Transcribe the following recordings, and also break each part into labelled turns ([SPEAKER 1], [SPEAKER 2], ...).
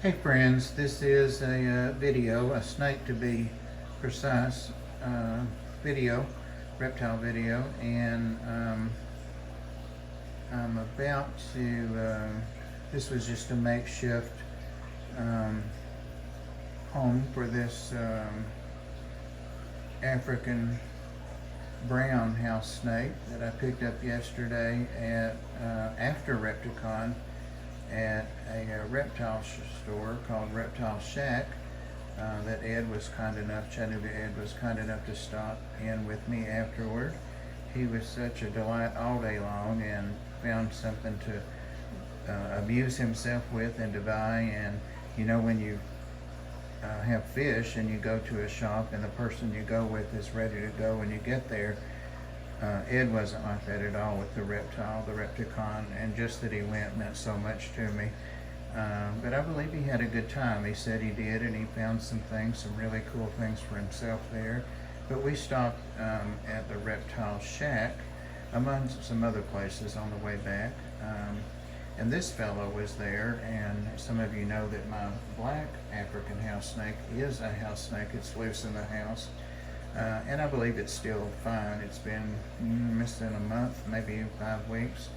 [SPEAKER 1] Hey friends, this is a video, a snake to be precise, video, reptile video, and I'm about to, this was just a makeshift home for this African brown house snake that I picked up yesterday at after Repticon at a reptile store called Reptile Shack that Ed was kind enough, Chattanooga Ed was kind enough to stop in with me afterward. He was such a delight all day long and found something to amuse himself with and to buy. And you know, when you have fish and you go to a shop and the person you go with is ready to go when you get there, Ed wasn't like that at all with the Repticon, and just that he went meant so much to me. But I believe he had a good time. He said he did, and he found some things, some really cool things for himself there. But we stopped at the Reptile Shack, among some other places on the way back. And this fellow was there, and some of you know that my black African house snake is a house snake. It's loose in the house. And I believe it's still fine. It's been missing a month, maybe 5 weeks.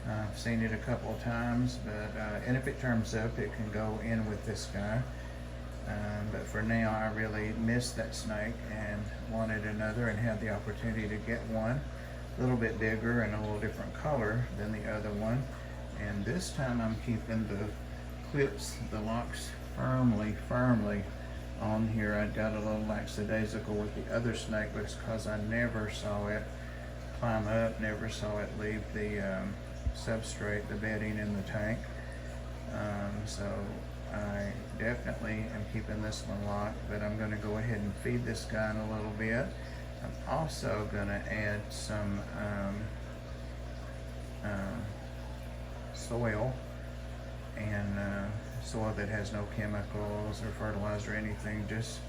[SPEAKER 1] I've seen it a couple of times, but and if it turns up, it can go in with this guy. But for now, I really missed that snake and wanted another, and had the opportunity to get one a little bit bigger and a little different color than the other one. And this time I'm keeping the clips, the locks firmly on here. I got a little lackadaisical with the other snake because I never saw it climb up, never saw it leave the substrate, the bedding in the tank. So I definitely am keeping this one locked, but I'm going to go ahead and feed this guy in a little bit. I'm also going to add some soil, and soil that has no chemicals or fertilizer or anything, just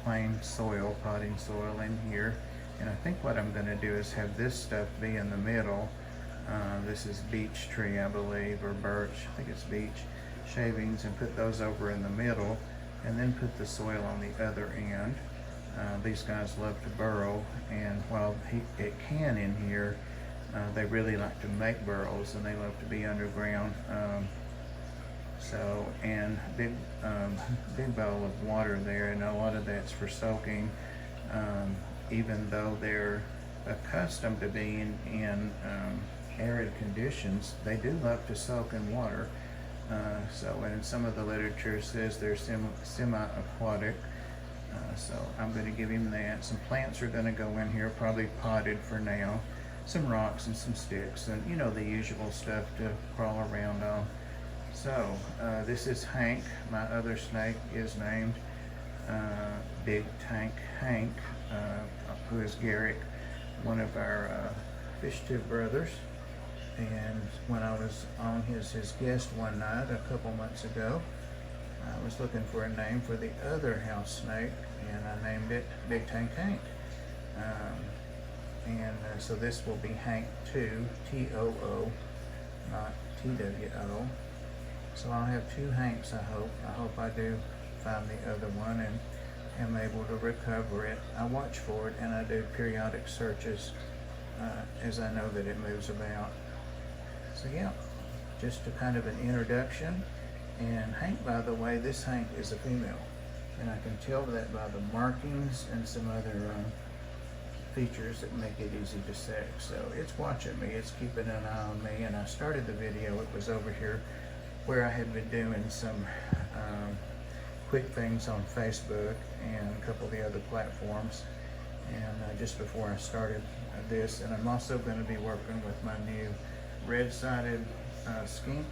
[SPEAKER 1] plain soil, potting soil in here. And I think what I'm going to do is have this stuff be in the middle. This is beech tree, I believe, or birch, I think it's beech shavings, and put those over in the middle, and then put the soil on the other end. These guys love to burrow, and while it can in here, they really like to make burrows, and they love to be underground. And big bowl of water there, and a lot of that's for soaking. Even though they're accustomed to being in arid conditions, they do love to soak in water. And some of the literature says they're semi-aquatic. So I'm going to give him that. Some plants are going to go in here, probably potted for now. Some rocks and some sticks, and you know, the usual stuff to crawl around on. So this is Hank. My other snake is named Big Tank Hank, who is Garrick, one of our fish tube brothers. And when I was on his guest one night a couple months ago, I was looking for a name for the other house snake, and I named it Big Tank Hank. So this will be Hank 2, T-O-O, not T-W-O. So I'll have 2 Hanks, I hope. I hope I do find the other one and am able to recover it. I watch for it, and I do periodic searches as I know that it moves about. So yeah, just a kind of an introduction. And Hank, by the way, this Hank is a female, and I can tell that by the markings and some other features that make it easy to sex. So it's watching me, it's keeping an eye on me. And I started the video, it was over here where I had been doing some quick things on Facebook and a couple of the other platforms, and just before I started this. And I'm also going to be working with my new red-sided skink,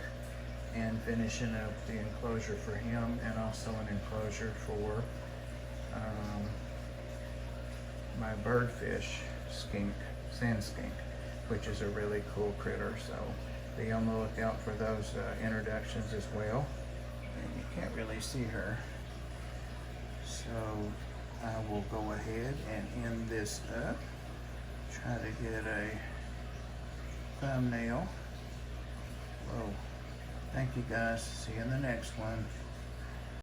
[SPEAKER 1] and finishing up the enclosure for him, and also an enclosure for my birdfish skink, sand skink, which is a really cool critter. So be on the lookout for those introductions as well. And you can't really see her, so I will go ahead and end this up, try to get a thumbnail. Whoa. Thank you guys. See you in the next one.